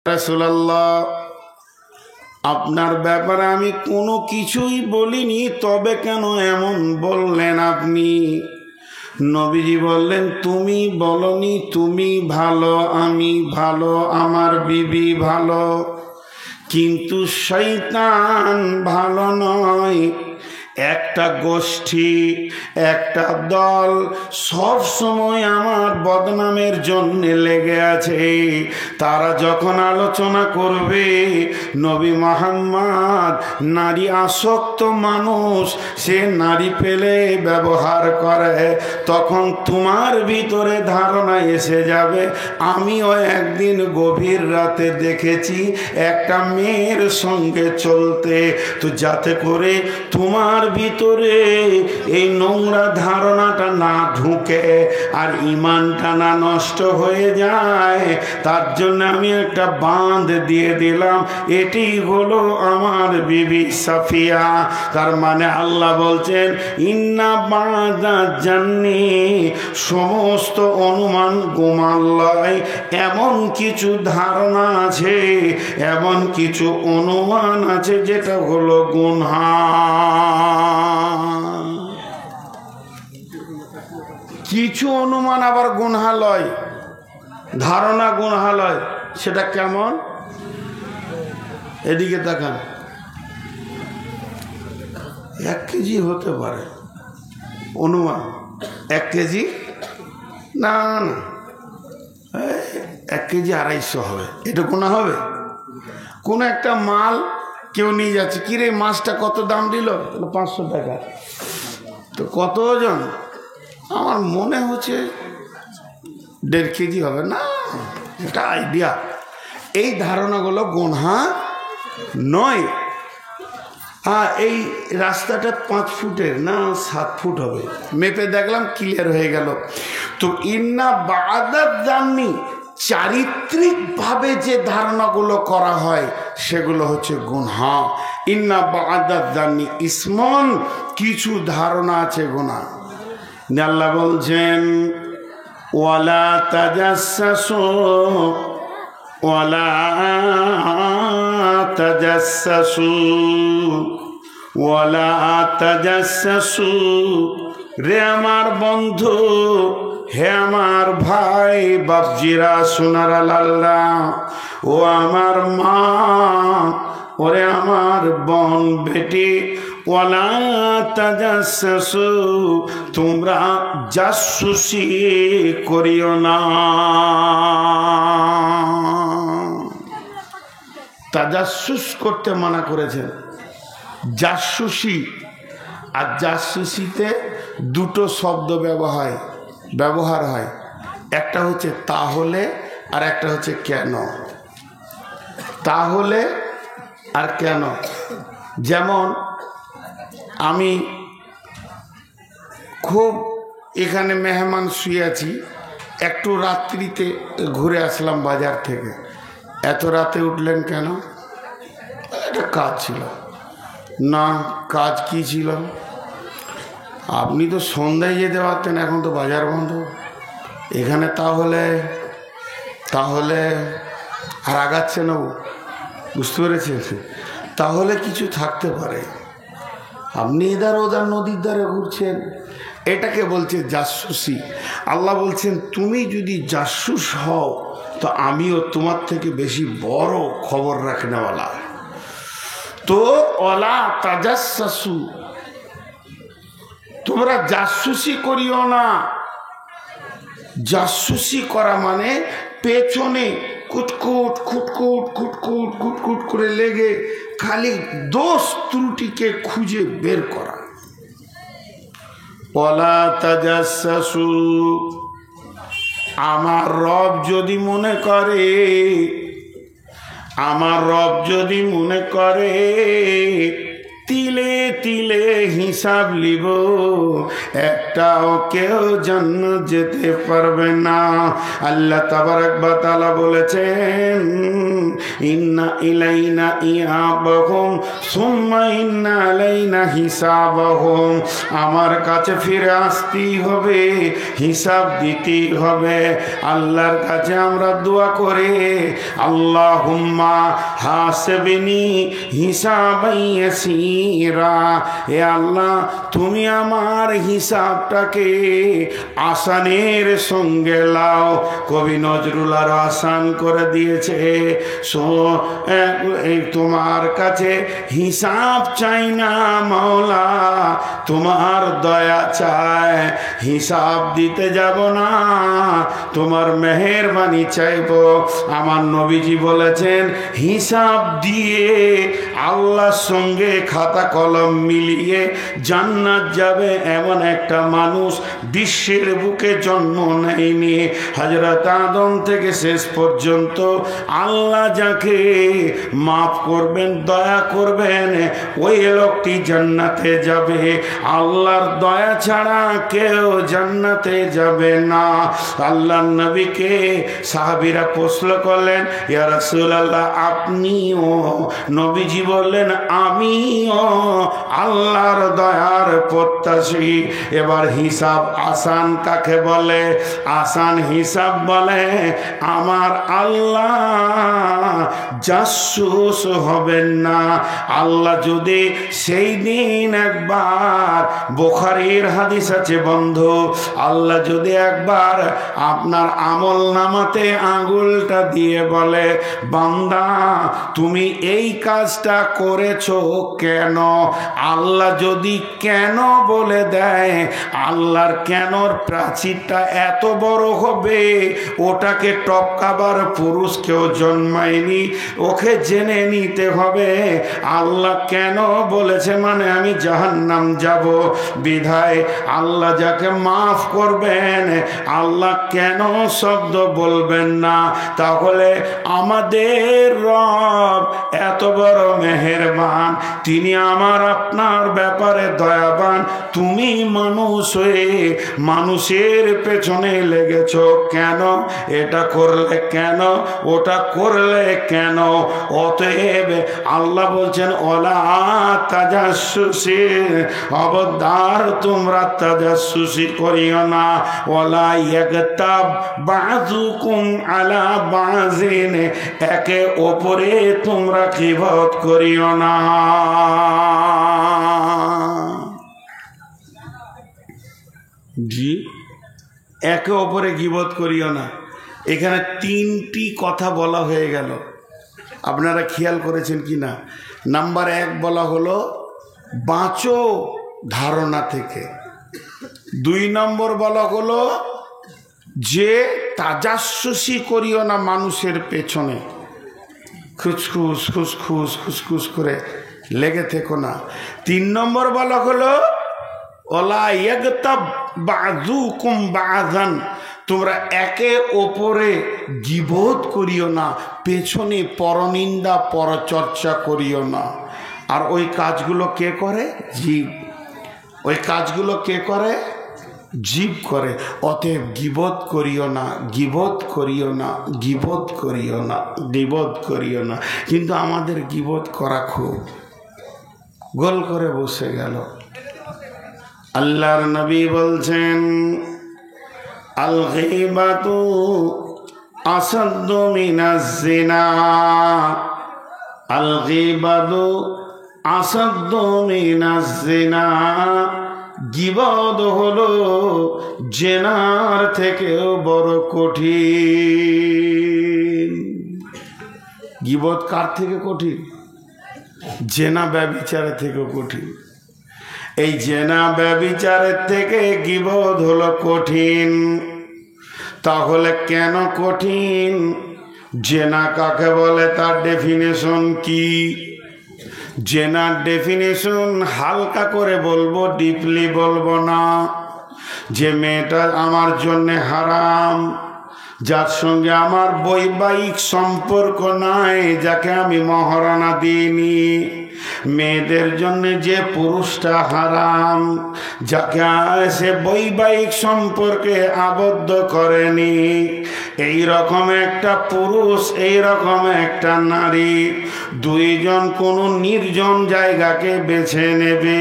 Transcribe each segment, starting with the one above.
রাসূলুল্লাহ, আপনার ব্যাপারে আমি কোনো কিছুই বলিনি, তবে কেন এমন বললেন আপনি? নবীজি বললেন, তুমি বলনি তুমি ভালো, আমি ভালো, আমার বিবি ভালো, কিন্তু শয়তান ভালো নয়। একটা গোষ্ঠী, একটা দল সব সময় আমার বদনামের জন্য লেগে আছে। তারা যখন আলোচনা করবে নবী মুহাম্মদ নারী আসক্ত মানুষ, সে নারী পেলে ব্যবহার করে, তখন তোমার ভিতরে ধারণা এসে যাবে আমিও একদিন গভীর রাতে দেখেছি একটা মেয়ের সঙ্গে চলতে। তো যাতে করে তোমার ভিতরে এই নোংরা ধারণাটা না ঢুকে আর ঈমানটা না নষ্ট হয়ে যায়, তার জন্য আমি একটা বাঁধ দিয়ে দিলাম। এটি হলো আমার বিবি সাফিয়া। তার মানে আল্লাহ বলছেন, ইন্না বাদা জান্নি, সমস্ত অনুমান গোমান লয়। এমন কিছু ধারণা আছে, এমন কিছু অনুমান আছে যেটা হলো গুনাহ। কিছু অনুমান আবার গুনাহ লয়, ধারণা গুনাহ লয়। সেটা কেমন? এদিকে তাকান। 1 কেজি হতে পারে অনুমান, 1 কেজি না, 1 কেজি 250 হবে, এটা গুনাহ হবে? কোন একটা মাল কেউ নিয়ে যাচ্ছে, কিরে মাছটা কত দাম দিল? 500 টাকা। তো কত ওজন? আমার মনে হচ্ছে 1.5 কেজি হবে। না, এটা আইডিয়া। এই ধারণাগুলো গুনাহ নয়। এই রাস্তাটা 5 ফুটের না 7 ফুট হবে, মেপে দেখলাম, ক্লিয়ার হয়ে গেল। তো ইন্না বাদাত জান্নি, চারিত্রিকভাবে যে ধারণাগুলো করা হয় সেগুলো হচ্ছে গুনাহ। ইন্না বাদাত জান্নি ইসমন, কিছু ধারণা আছে গুনাহ। আল্লাহ বলছেন, ওয়ালা তাজাসসু ওয়ালা তাজাসসু ওয়ালা তাজাসসু। রে আমার বন্ধু, হে আমার ভাই বাপজিরা, সোনারা লাল্লা, ও আমার মা, ওরে আমার বোন বেটি, ওয়ালা তাজাসসু, তোমরা জাসুসি করিও না। তাজাসুস করতে মানা করেছেন। জাসুসি আর জাসুসিতে দুটো শব্দ ব্যবহার হয়। একটা হচ্ছে তাহলে, আর একটা হচ্ছে কেন। তাহলে আর কেন। যেমন আমি খুব এখানে মেহমান শুয়ে আছি, একটু রাত্রিতে ঘুরে আসলাম বাজার থেকে। এত রাতে উঠলেন কেন? একটা কাজ ছিল। না, কাজ কি ছিল? আপনি তো সন্ধ্যায় যেতে পারতেন, এখন তো বাজার বন্ধ। এখানে তাহলে আর আগাচ্ছে না, বুঝতে পেরেছেন? তাহলে কিছু থাকতে পারে। আপনি এধার ওধার নদীর ধারে ঘুরছেন, এটাকে বলছে জাসুসি। আল্লাহ বলছেন, তুমি যদি জাসুস হও তো আমিও তোমার থেকে বেশি বড় খবর রাখনেওয়ালা। তো ওয়ালা তাজাসসু, তোমরা জাসুসি করিও না। জাসুসি করা মানে পেছনে কুটকুট খুটকুট খুটকুট খুটকুট করে লেগে খালি দোষ ত্রুটিকে খুঁজে বের করা। ওয়ালা তাজাসসু, আমার রব যদি মনে করে তিলে তিলে হিসাব লিব, একটাও কেউ জান্নাত যেতে পারবে না। আল্লাহ তাবারক ওয়া তাআলা বলেছেন, ইন্না ইলাইনা ইয়াবাহুম সুম্মা ইন্না আলাইনা হিসাবাহুম। আমার কাছে ফিরে আসতেই হবে, হিসাব দিতেই হবে। আল্লাহর কাছে আমরা দোয়া করে আল্লাহুম্মা হাসিবনি হিসাবান ইয়াসীরা, হে আল্লাহ তুমি আমার হিসাবটাকে আসানের সঙ্গে লাও। কবি নজরুল আর আসান করে দিয়েছে, তোমার কাছে হিসাব চাই না মাওলা, তোমার দয়া চাই। হিসাব দিতে যাব না, তোমার মেহেরবানি চাইব। আমার নবীজি বলেছেন হিসাব দিয়ে আল্লাহর সঙ্গে খাতা কলম মিলিয়ে জান্নাত যাবে এমন একটা মানুষ বিশ্বের বুকে জন্ম নেয়নি। হযরত আদম থেকে শেষ পর্যন্ত আল্লাহ যাকে মাফ করবেন, দয়া করবেন, ওই লোকটি জান্নাতে যাবে। আল্লাহর দয়া ছাড়া কেউ জান্নাতে যাবে না। আল্লাহর নবীকে সাহাবীরা প্রশ্ন করলেন, ইয়া রাসূলুল্লাহ আপনিও? নবীজি বললেন আমিও আল্লাহর দয়ার প্রত্যাশী। এবার হিসাব আসান কাকে বলে? আসান হিসাব বলে আমার আল্লাহ জাসুস হবেন না। আল্লাহ যদি সেই দিন একবার, বুখারীর হাদিস আছে বন্ধু, আল্লাহ যদি একবার আপনার আমল নামাতে আঙ্গুলটা দিয়ে বলে বান্দা তুমি এই কাজটা করেছো কেন, আল্লাহ যদি কেন বলে দেয়, আল্লাহর কেনর প্রাচীরটা এত বড় হবে, ওটাকে টপকাবার পুরুষ কেউ জন্মায়নি। ওকে জেনে নিতে হবে আল্লাহ কেন বলেছে, মানে আমি জাহান্নাম যাব, বিধায় আল্লাহ যাকে মাফ করবেন আল্লাহ কেন শব্দ বলবেন না। তাহলে আমাদের রব এত বড় মেহেরবান, তিনি আমার আপনার ব্যাপারে দয়াবান। তুমি মানুষ হয়ে মানুষের পেছনে লেগেছ কেন? এটা করলে কেন, ওটা করলে কেন? অতএব আল্লাহ বলছেন ওলা তাজাসসুসি, খবরদার তোমরা তাজাসসুসি করিও না। ওলা ইয়াগতাব বাযুকুম আলা বাযিন, একে অপরে তোমরা গীবত করিও না। জি, একে অপরে গীবত করিও না। এখানে তিনটি কথা বলা হয়ে গেল, আপনারা খেয়াল করেছেন কি না? নাম্বার 1 বলা হলো বাঁচো ধারণা থেকে। 2 নম্বর বলা হলো যে তাজাসসুসি করিও না মানুষের পেছনে, খুসখুস খুসখুস খুসখুস করে লেগে থেকো না। 3 নম্বর বলা হলো ওলা ইয়াগতাব বাযুকুম বাযান, তোমরা একে ওপরে গীবত করিও না, পেছনে পরনিন্দা পরচর্চা করিও না। আর ওই কাজগুলো কে করে? জীব। ওই কাজগুলো কে করে? জীব করে। অতএব গীবত করিও না, গীবত করিও না, গীবত করিও না, গীবত করিও না। কিন্তু আমাদের গীবত করা খুব গোল করে বসে গেল। আল্লাহর নবী বলছেন আল গীবাতু আসাদ্দু মিনাজ জিনা, আল গীবাতু আসাদ্দু মিনাজ জিনা, গীবত হলো জেনার থেকেও বড় কঠিন। গীবত কার থেকে কঠিন? জেনা ব্যভিচারের থেকেও কঠিন। এই জেনা ব্যভিচারের থেকে গীবত হলো কঠিন। তাহলে কেন কঠিন? জেনা কাকে বলে তার ডেফিনেশন কি? জেনার ডেফিনেশন হালকা করে বলবো, ডিপলি বলবো না। যে মেয়েটা আমার জন্য হারাম, যার সঙ্গে আমার বৈবাহিক সম্পর্ক নাই, যাকে আমি মহারানা দিইনি, মেয়েদের জন্য যে পুরুষটা হারাম, যাকে সে বৈবাহিক সম্পর্কে আবদ্ধ করেনি, এই রকম একটা পুরুষ, এই রকম একটা নারী, দুইজন কোনো নির্জন জায়গাকে বেছে নেবে।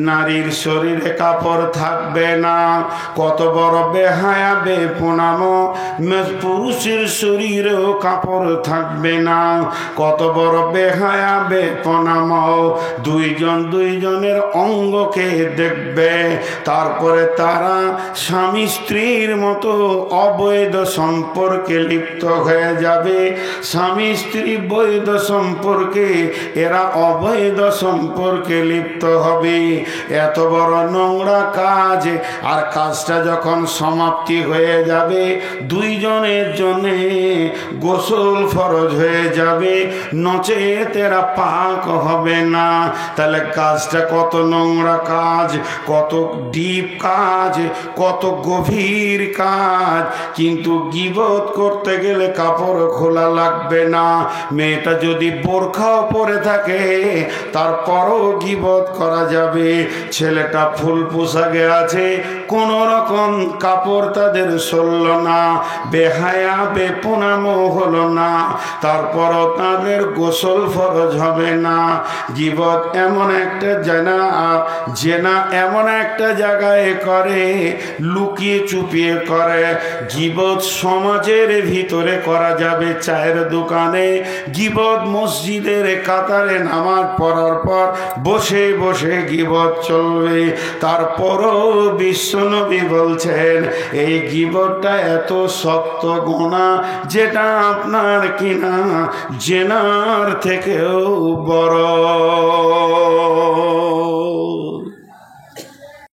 নারীর শরীরে কাপড় থাকবে না, কত বড় বেহায়া বেপনামো। পুরুষের শরীরেও কাপড় থাকবে না, কত বড় বেহায়া বেপনামো। দুইজন দুইজনের অঙ্গকে দেখবে, তারপরে তারা স্বামী স্ত্রীর মতো অবৈধ সম্পর্কে লিপ্ত হয়ে যাবে। স্বামী স্ত্রী বৈধ সম্পর্কে, এরা অবৈধ সম্পর্কে লিপ্ত হবে। এত বড় নোংরা কাজ, আর কাজটা যখন সমাপ্তি হয়ে যাবে, দুইজনের জন্য গোসল ফরজ হয়ে যাবে, নচেত এরা পাক হবে না। তাহলে কাজটা কত নোংরা কাজ, কত ডিপ কাজ, কত গভীর কাজ। কিন্তু গীবত করতে গেলে কাপড় খোলা লাগবে না। মেয়েটা যদি বোরখাও পরে থাকে, তারপরও গীবত করা যাবে। ছেলেটা ফুল পোশাকে আছে, কোন রকম কাপড় তাদের সরল না, বেহায়া বেপনামো হলো না, তারপরও তাদের গোসল ফরজ হবে না। গীবত এমন একটা জেনা এমন একটা জায়গায় করে, লুকিয়ে চুপিয়ে করে। গীবত সমাজের ভিতরে করা যাবে, চায়ের দোকানে গীবত, মসজিদের কাতারে নামাজ পড়ার পর বসে বসে গীবত চলবে। তারপরও বিশ্বনবী বলছেন এই গীবতটা এত শক্ত গুনাহ, যেটা আপনার কিনা জেনার থেকেও বড়।